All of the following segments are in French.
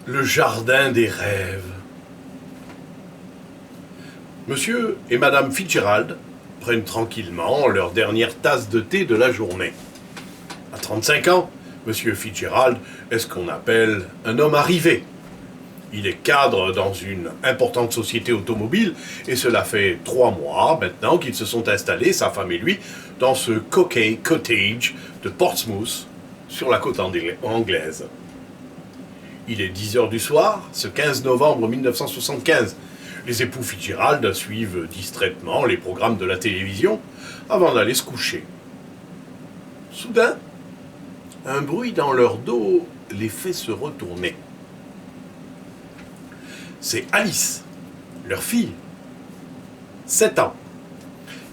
Le jardin des rêves. Monsieur et Madame Fitzgerald prennent tranquillement leur dernière tasse de thé de la journée. À 35 ans, Monsieur Fitzgerald est ce qu'on appelle un homme arrivé. Il est cadre dans une importante société automobile et cela fait 3 mois maintenant qu'ils se sont installés, sa femme et lui, dans ce Cockay Cottage de Portsmouth, sur la côte anglaise. Il est 10h du soir, ce 15 novembre 1975. Les époux Fitzgerald suivent distraitement les programmes de la télévision avant d'aller se coucher. Soudain, un bruit dans leur dos les fait se retourner. C'est Alice, leur fille, 7 ans,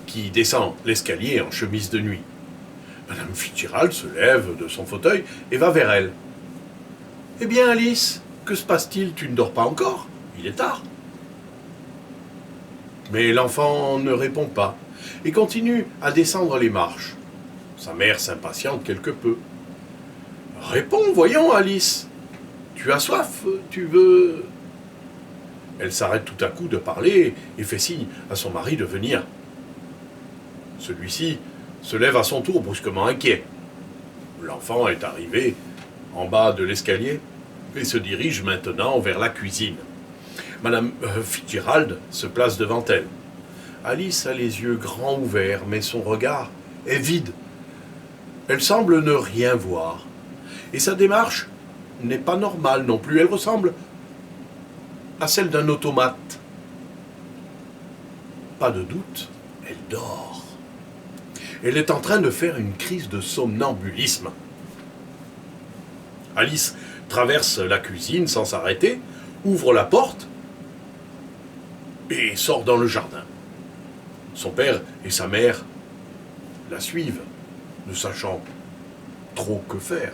qui descend l'escalier en chemise de nuit. Madame Fitzgerald se lève de son fauteuil et va vers elle. « Eh bien, Alice, que se passe-t-il? Tu ne dors pas encore? Il est tard. » Mais l'enfant ne répond pas et continue à descendre les marches. Sa mère s'impatiente quelque peu. « Réponds, voyons, Alice. Tu as soif? Tu veux... » Elle s'arrête tout à coup de parler et fait signe à son mari de venir. Celui-ci se lève à son tour brusquement inquiet. L'enfant est arrivé en bas de l'escalier et se dirige maintenant vers la cuisine. Madame Fitzgerald se place devant elle. Alice a les yeux grands ouverts, mais son regard est vide. Elle semble ne rien voir. Et sa démarche n'est pas normale non plus. Elle ressemble à celle d'un automate. Pas de doute, elle dort. Elle est en train de faire une crise de somnambulisme. Alice traverse la cuisine sans s'arrêter, ouvre la porte et sort dans le jardin. Son père et sa mère la suivent, ne sachant trop que faire.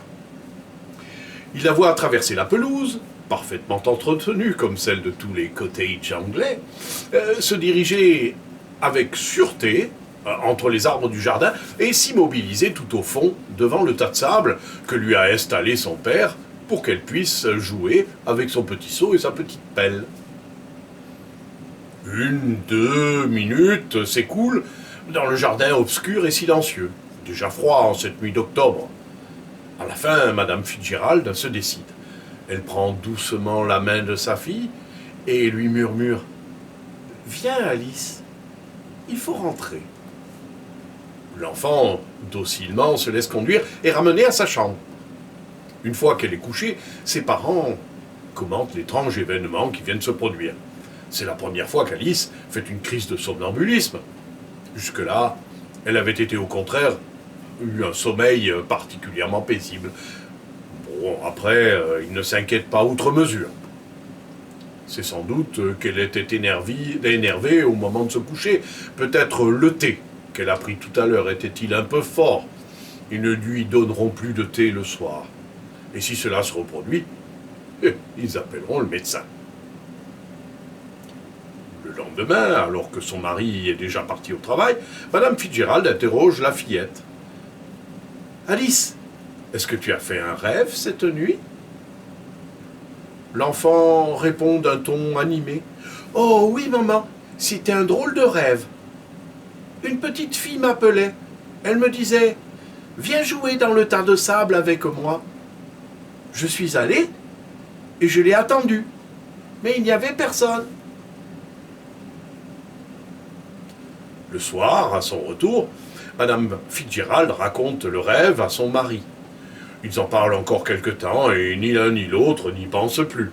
Ils la voient traverser la pelouse, parfaitement entretenue comme celle de tous les cottages anglais, se diriger avec sûreté entre les arbres du jardin et s'immobiliser tout au fond devant le tas de sable que lui a installé son père pour qu'elle puisse jouer avec son petit seau et sa petite pelle. 1-2 minutes s'écoulent dans le jardin obscur et silencieux, déjà froid en cette nuit d'octobre. À la fin, Madame Fitzgerald se décide. Elle prend doucement la main de sa fille et lui murmure « Viens, Alice, il faut rentrer. » L'enfant, docilement, se laisse conduire et ramener à sa chambre. Une fois qu'elle est couchée, ses parents commentent l'étrange événement qui vient de se produire. C'est la première fois qu'Alice fait une crise de somnambulisme. Jusque-là, elle avait été au contraire eu un sommeil particulièrement paisible. Bon, après, il ne s'inquiète pas outre mesure. C'est sans doute qu'elle était énervée au moment de se coucher. Peut-être le thé qu'elle a pris tout à l'heure était-il un peu fort. Ils ne lui donneront plus de thé le soir. Et si cela se reproduit, ils appelleront le médecin. Le lendemain, alors que son mari est déjà parti au travail, Madame Fitzgerald interroge la fillette. « Alice, est-ce que tu as fait un rêve cette nuit ?» L'enfant répond d'un ton animé. « Oh oui, maman, c'était un drôle de rêve. Une petite fille m'appelait. Elle me disait « Viens jouer dans le tas de sable avec moi. » Je suis allé et je l'ai attendu. Mais il n'y avait personne. Le soir, à son retour, Madame Fitzgerald raconte le rêve à son mari. Ils en parlent encore quelque temps et ni l'un ni l'autre n'y pensent plus.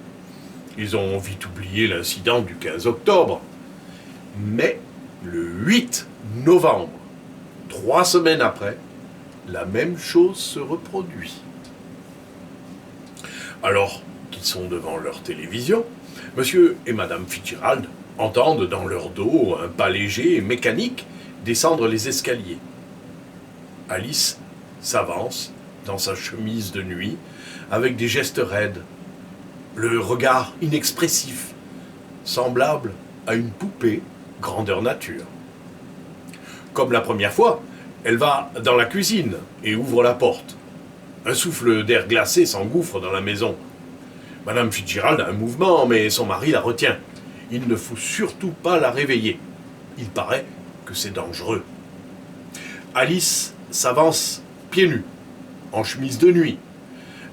Ils ont vite oublié l'incident du 15 octobre. Mais le 8 novembre, 3 semaines après, la même chose se reproduit. Alors qu'ils sont devant leur télévision, Monsieur et Madame Fitzgerald entendent dans leur dos un pas léger et mécanique descendre les escaliers. Alice s'avance dans sa chemise de nuit avec des gestes raides, le regard inexpressif, semblable à une poupée grandeur nature. Comme la première fois, elle va dans la cuisine et ouvre la porte. Un souffle d'air glacé s'engouffre dans la maison. Madame Fitzgerald a un mouvement, mais son mari la retient. Il ne faut surtout pas la réveiller. Il paraît que c'est dangereux. Alice s'avance pieds nus, en chemise de nuit.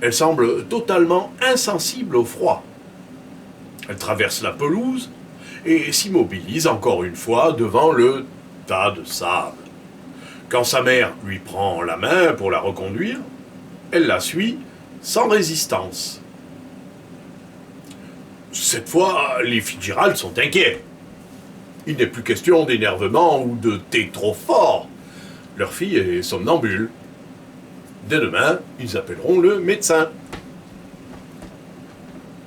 Elle semble totalement insensible au froid. Elle traverse la pelouse et s'immobilise encore une fois devant le tas de sable. Quand sa mère lui prend la main pour la reconduire, elle la suit sans résistance. Cette fois, les Fitzgerald sont inquiets. Il n'est plus question d'énervement ou de thé trop fort. Leur fille est somnambule. Dès demain, ils appelleront le médecin.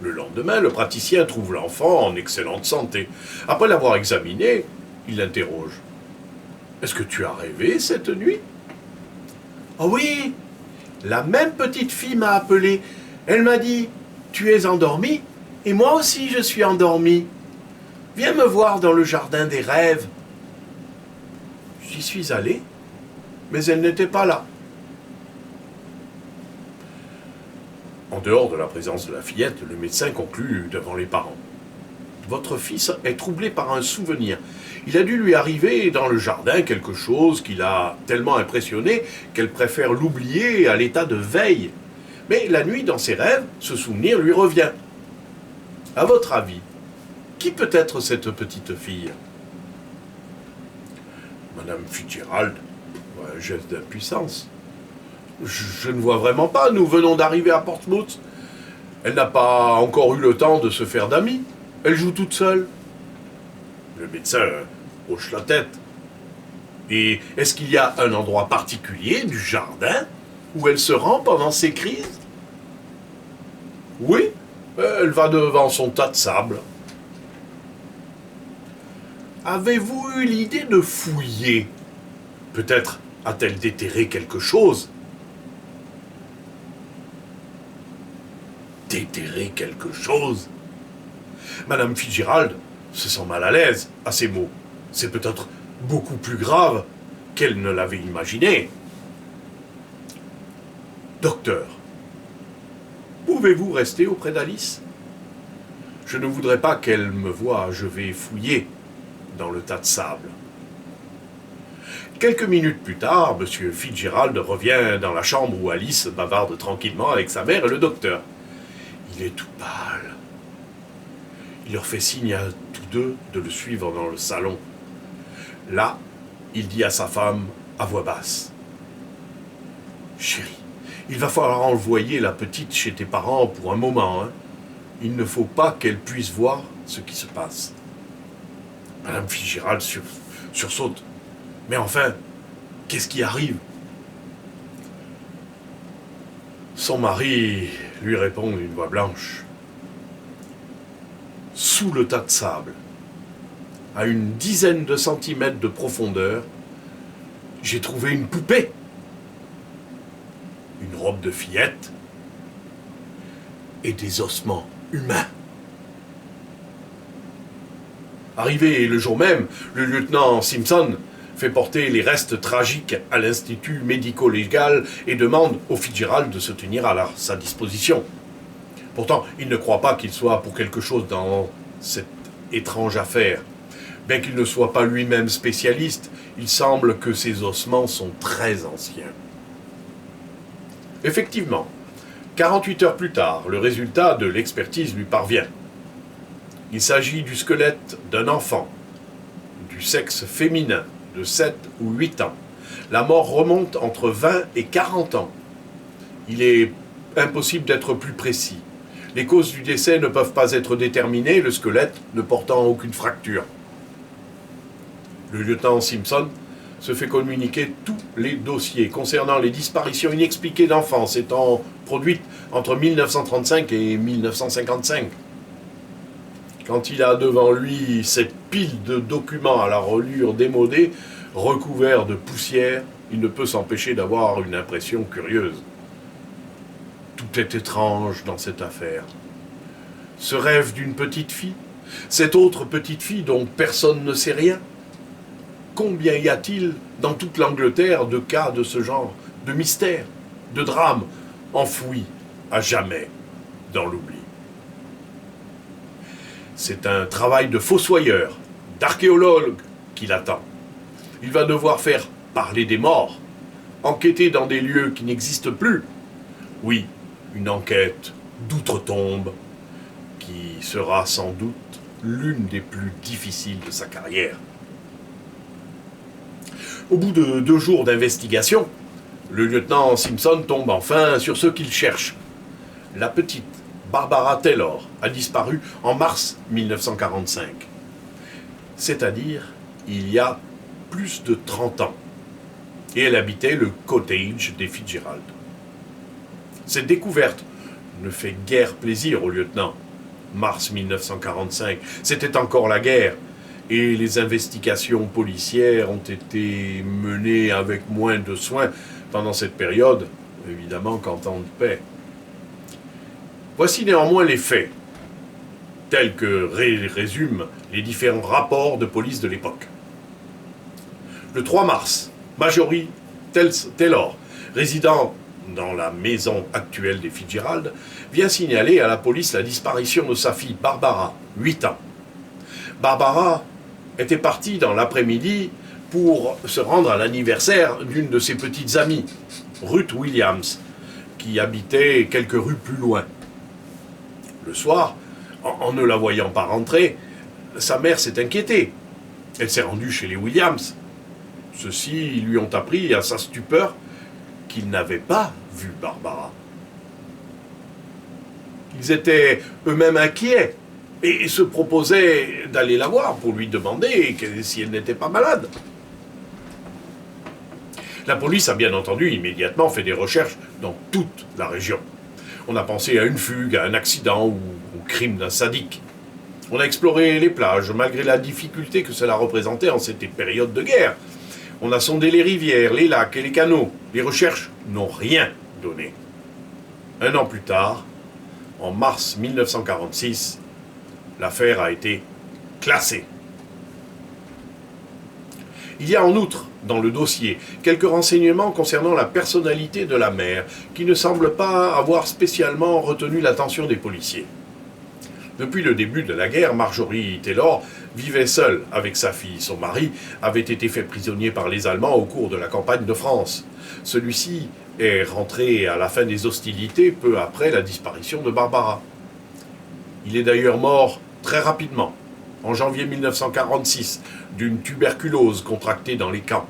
Le lendemain, le praticien trouve l'enfant en excellente santé. Après l'avoir examiné, il l'interroge. « Est-ce que tu as rêvé cette nuit ?»« Oh oui, la même petite fille m'a appelé. Elle m'a dit « Tu es endormi ?» Et moi aussi je suis endormi. Viens me voir dans le jardin des rêves. J'y suis allé, mais elle n'était pas là. En dehors de la présence de la fillette, le médecin conclut devant les parents. Votre fils est troublé par un souvenir. Il a dû lui arriver dans le jardin quelque chose qui l'a tellement impressionné qu'elle préfère l'oublier à l'état de veille. Mais la nuit, dans ses rêves, ce souvenir lui revient. À votre avis, qui peut être cette petite fille ? Madame Fitzgerald, un geste d'impuissance. Je ne vois vraiment pas, nous venons d'arriver à Portsmouth. Elle n'a pas encore eu le temps de se faire d'amis. Elle joue toute seule. Le médecin hoche la tête. Et est-ce qu'il y a un endroit particulier du jardin où elle se rend pendant ses crises ? Oui, elle va devant son tas de sable. Avez-vous eu l'idée de fouiller ? Peut-être a-t-elle déterré quelque chose ? Déterrer quelque chose ? Madame Fitzgerald se sent mal à l'aise à ces mots. C'est peut-être beaucoup plus grave qu'elle ne l'avait imaginé. Docteur, pouvez-vous rester auprès d'Alice ? Je ne voudrais pas qu'elle me voie, je vais fouiller dans le tas de sable. Quelques minutes plus tard, M. Fitzgerald revient dans la chambre où Alice bavarde tranquillement avec sa mère et le docteur. Il est tout pâle. Il leur fait signe à tous deux de le suivre dans le salon. Là, il dit à sa femme à voix basse. « Chérie, il va falloir envoyer la petite chez tes parents pour un moment. Hein. Il ne faut pas qu'elle puisse voir ce qui se passe. » Madame Fitzgerald sursaute. « Mais enfin, qu'est-ce qui arrive ?» Son mari lui répond d'une voix blanche. Sous le tas de sable, à une dizaine de centimètres de profondeur, j'ai trouvé une poupée, une robe de fillette et des ossements humains. Arrivé le jour même, le lieutenant Simpson fait porter les restes tragiques à l'Institut médico-légal et demande aux Fitzgerald de se tenir à sa disposition. Pourtant, il ne croit pas qu'il soit pour quelque chose dans cette étrange affaire. Bien qu'il ne soit pas lui-même spécialiste, il semble que ces ossements sont très anciens. Effectivement, 48 heures plus tard, le résultat de l'expertise lui parvient. Il s'agit du squelette d'un enfant, du sexe féminin, de 7 ou 8 ans. La mort remonte entre 20 et 40 ans. Il est impossible d'être plus précis. Les causes du décès ne peuvent pas être déterminées, le squelette ne portant aucune fracture. Le lieutenant Simpson se fait communiquer tous les dossiers concernant les disparitions inexpliquées d'enfants s'étant produites entre 1935 et 1955. Quand il a devant lui cette pile de documents à la reliure démodée, recouverts de poussière, il ne peut s'empêcher d'avoir une impression curieuse. Tout est étrange dans cette affaire. Ce rêve d'une petite fille, cette autre petite fille dont personne ne sait rien. Combien y a-t-il dans toute l'Angleterre de cas de ce genre, de mystères, de drames, enfouis à jamais dans l'oubli ? C'est un travail de fossoyeur, d'archéologue qui l'attend. Il va devoir faire parler des morts, enquêter dans des lieux qui n'existent plus. Oui, une enquête d'outre-tombe qui sera sans doute l'une des plus difficiles de sa carrière. Au bout de 2 jours d'investigation, le lieutenant Simpson tombe enfin sur ce qu'il cherche. La petite Barbara Taylor a disparu en mars 1945. C'est-à-dire il y a plus de 30 ans. Et elle habitait le cottage des Fitzgerald. Cette découverte ne fait guère plaisir au lieutenant. Mars 1945, c'était encore la guerre, et les investigations policières ont été menées avec moins de soin pendant cette période, évidemment qu'en temps de paix. Voici néanmoins les faits, tels que résument les différents rapports de police de l'époque. Le 3 mars, Marjorie Taylor, résidant dans la maison actuelle des Fitzgerald, vient signaler à la police la disparition de sa fille Barbara, 8 ans. Barbara était partie dans l'après-midi pour se rendre à l'anniversaire d'une de ses petites amies, Ruth Williams, qui habitait quelques rues plus loin. Le soir, en ne la voyant pas rentrer, sa mère s'est inquiétée. Elle s'est rendue chez les Williams. Ceux-ci lui ont appris, à sa stupeur, qu'ils n'avaient pas vu Barbara. Ils étaient eux-mêmes inquiets et se proposaient d'aller la voir pour lui demander si elle n'était pas malade. La police a bien entendu immédiatement fait des recherches dans toute la région. On a pensé à une fugue, à un accident ou au crime d'un sadique. On a exploré les plages, malgré la difficulté que cela représentait en cette période de guerre. On a sondé les rivières, les lacs et les canaux. Les recherches n'ont rien donné. 1 an plus tard, en mars 1946, l'affaire a été classée. Il y a en outre, dans le dossier, quelques renseignements concernant la personnalité de la mère, qui ne semblent pas avoir spécialement retenu l'attention des policiers. Depuis le début de la guerre, Marjorie Taylor vivait seule avec sa fille. Son mari avait été fait prisonnier par les Allemands au cours de la campagne de France. Celui-ci est rentré à la fin des hostilités peu après la disparition de Barbara. Il est d'ailleurs mort très rapidement, en janvier 1946, d'une tuberculose contractée dans les camps.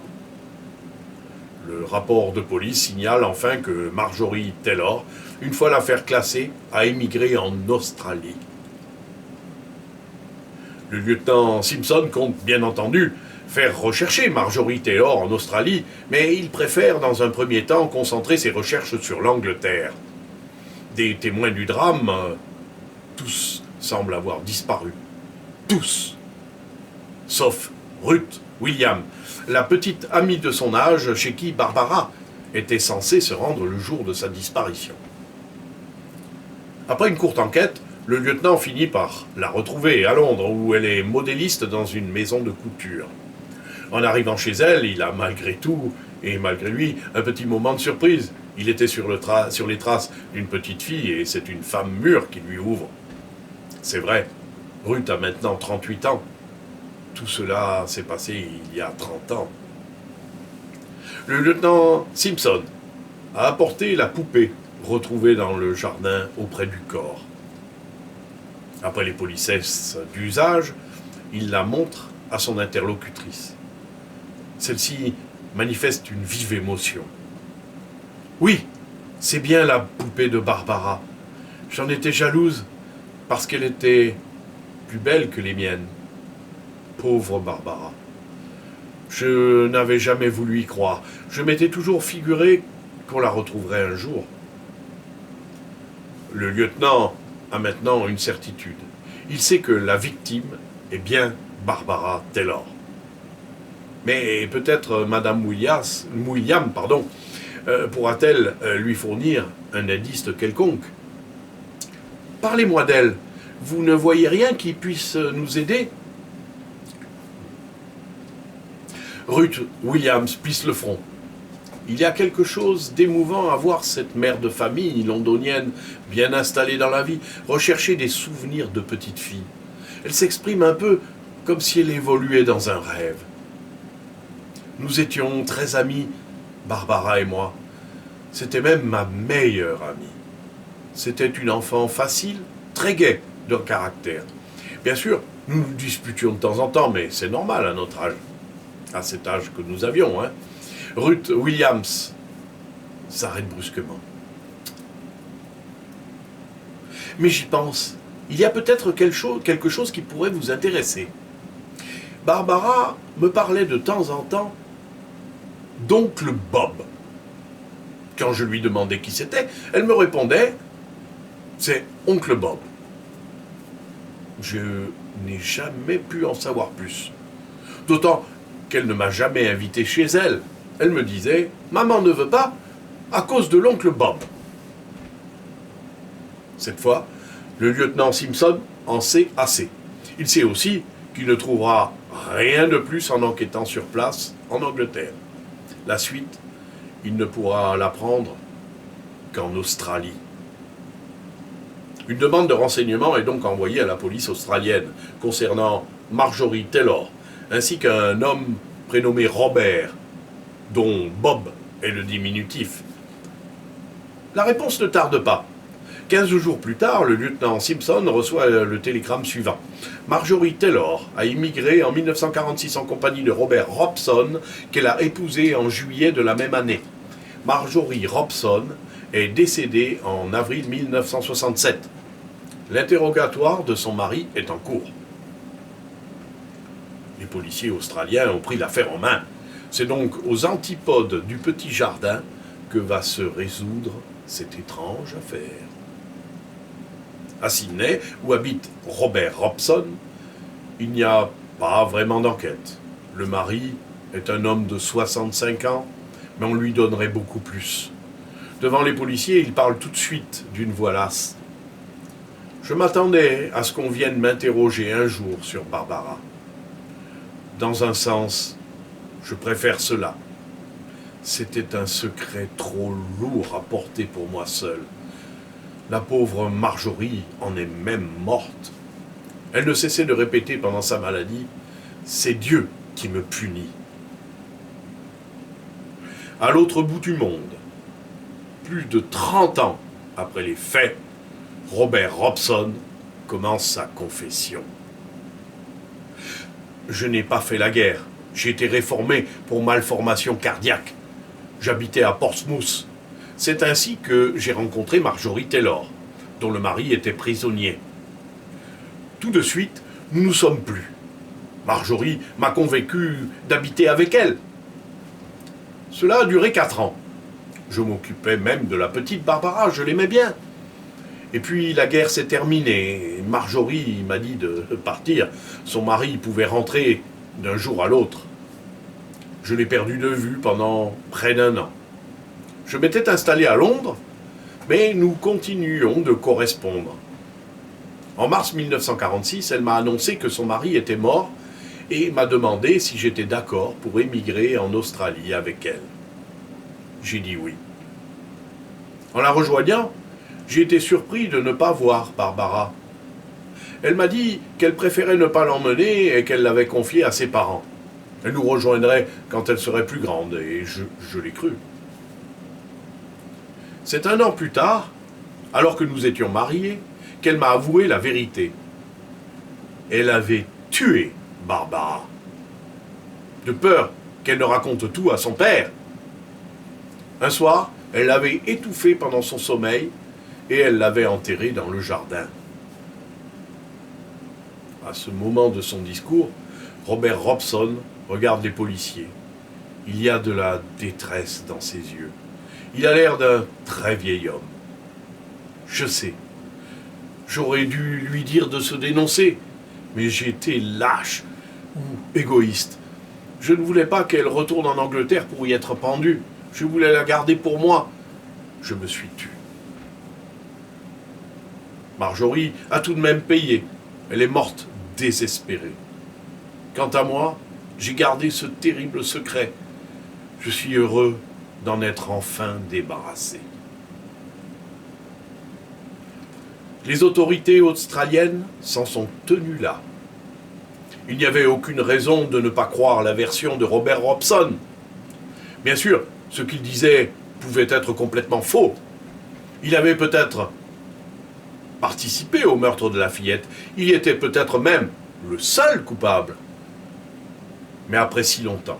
Le rapport de police signale enfin que Marjorie Taylor, une fois l'affaire classée, a émigré en Australie. Le lieutenant Simpson compte bien entendu faire rechercher Marjorie Taylor en Australie, mais il préfère dans un premier temps concentrer ses recherches sur l'Angleterre. Des témoins du drame, tous semblent avoir disparu. Tous. Sauf Ruth Williams, la petite amie de son âge chez qui Barbara était censée se rendre le jour de sa disparition. Après une courte enquête, le lieutenant finit par la retrouver à Londres, où elle est modéliste dans une maison de couture. En arrivant chez elle, il a malgré tout, et malgré lui, un petit moment de surprise. Il était sur les traces d'une petite fille, et c'est une femme mûre qui lui ouvre. C'est vrai, Ruth a maintenant 38 ans. Tout cela s'est passé il y a 30 ans. Le lieutenant Simpson a apporté la poupée retrouvée dans le jardin auprès du corps. Après les politesses d'usage, il la montre à son interlocutrice. Celle-ci manifeste une vive émotion. « Oui, c'est bien la poupée de Barbara. J'en étais jalouse parce qu'elle était plus belle que les miennes. Pauvre Barbara. Je n'avais jamais voulu y croire. Je m'étais toujours figuré qu'on la retrouverait un jour. » Le lieutenant a maintenant une certitude. Il sait que la victime est bien Barbara Taylor. Mais peut-être Madame Williams, pourra-t-elle lui fournir un indice quelconque. Parlez-moi d'elle. Vous ne voyez rien qui puisse nous aider ? Ruth Williams plisse le front. Il y a quelque chose d'émouvant à voir cette mère de famille londonienne, bien installée dans la vie, rechercher des souvenirs de petite fille. Elle s'exprime un peu comme si elle évoluait dans un rêve. Nous étions très amis, Barbara et moi. C'était même ma meilleure amie. C'était une enfant facile, très gaie de caractère. Bien sûr, nous nous disputions de temps en temps, mais c'est normal à notre âge. À cet âge que nous avions, hein. Ruth Williams s'arrête brusquement. Mais j'y pense. Il y a peut-être quelque chose qui pourrait vous intéresser. Barbara me parlait de temps en temps d'oncle Bob. Quand je lui demandais qui c'était, elle me répondait « C'est oncle Bob ». Je n'ai jamais pu en savoir plus. D'autant qu'elle ne m'a jamais invité chez elle. Elle me disait « Maman ne veut pas à cause de l'oncle Bob ». Cette fois, le lieutenant Simpson en sait assez. Il sait aussi qu'il ne trouvera rien de plus en enquêtant sur place en Angleterre. La suite, il ne pourra l'apprendre qu'en Australie. Une demande de renseignement est donc envoyée à la police australienne concernant Marjorie Taylor, ainsi qu'un homme prénommé Robert, dont Bob est le diminutif. La réponse ne tarde pas. 15 jours plus tard, le lieutenant Simpson reçoit le télégramme suivant. Marjorie Taylor a immigré en 1946 en compagnie de Robert Robson, qu'elle a épousé en juillet de la même année. Marjorie Robson est décédée en avril 1967. L'interrogatoire de son mari est en cours. Les policiers australiens ont pris l'affaire en main. C'est donc aux antipodes du petit jardin que va se résoudre cette étrange affaire. À Sydney, où habite Robert Robson, il n'y a pas vraiment d'enquête. Le mari est un homme de 65 ans, mais on lui donnerait beaucoup plus. Devant les policiers, il parle tout de suite d'une voix lasse. Je m'attendais à ce qu'on vienne m'interroger un jour sur Barbara. Dans un sens, je préfère cela. C'était un secret trop lourd à porter pour moi seul. La pauvre Marjorie en est même morte. Elle ne cessait de répéter pendant sa maladie « C'est Dieu qui me punit ». À l'autre bout du monde, plus de 30 ans après les faits, Robert Robson commence sa confession. Je n'ai pas fait la guerre. J'ai été réformé pour malformation cardiaque. J'habitais à Portsmouth. C'est ainsi que j'ai rencontré Marjorie Taylor, dont le mari était prisonnier. Tout de suite, nous ne nous sommes plus. Marjorie m'a convaincu d'habiter avec elle. Cela a duré 4 ans. Je m'occupais même de la petite Barbara, je l'aimais bien. Et puis la guerre s'est terminée. Marjorie m'a dit de partir. Son mari pouvait rentrer d'un jour à l'autre. Je l'ai perdu de vue pendant près d'1 an. Je m'étais installé à Londres, mais nous continuions de correspondre. En mars 1946, elle m'a annoncé que son mari était mort et m'a demandé si j'étais d'accord pour émigrer en Australie avec elle. J'ai dit oui. En la rejoignant, j'ai été surpris de ne pas voir Barbara. Elle m'a dit qu'elle préférait ne pas l'emmener et qu'elle l'avait confiée à ses parents. Elle nous rejoindrait quand elle serait plus grande, et je l'ai cru. C'est 1 an plus tard, alors que nous étions mariés, qu'elle m'a avoué la vérité. Elle avait tué Barbara, de peur qu'elle ne raconte tout à son père. Un soir, elle l'avait étouffé pendant son sommeil et elle l'avait enterré dans le jardin. À ce moment de son discours, Robert Robson regarde les policiers. Il y a de la détresse dans ses yeux. Il a l'air d'un très vieil homme. Je sais, j'aurais dû lui dire de se dénoncer, mais j'étais lâche ou égoïste. Je ne voulais pas qu'elle retourne en Angleterre pour y être pendue. Je voulais la garder pour moi. Je me suis tu. Marjorie a tout de même payé. Elle est morte désespérée. Quant à moi, j'ai gardé ce terrible secret. Je suis heureux d'en être enfin débarrassé. Les autorités australiennes s'en sont tenues là, Il n'y avait aucune raison de ne pas croire la version de Robert Robson. Bien sûr, ce qu'il disait pouvait être complètement faux. Il avait peut-être participé au meurtre de la fillette. Il était peut-être même le seul coupable. Mais après si longtemps,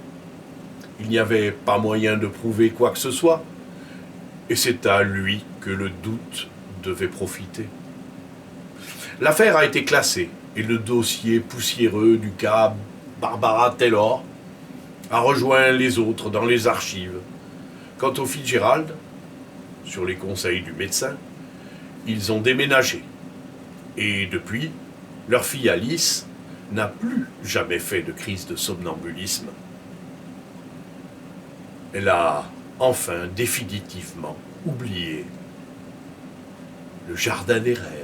il n'y avait pas moyen de prouver quoi que ce soit. Et c'est à lui que le doute devait profiter. L'affaire a été classée et le dossier poussiéreux du cas Barbara Taylor a rejoint les autres dans les archives. Quant aux Fitzgerald, sur les conseils du médecin, ils ont déménagé. Et depuis, leur fille Alice n'a plus jamais fait de crise de somnambulisme. Elle a enfin définitivement oublié le jardin des rêves.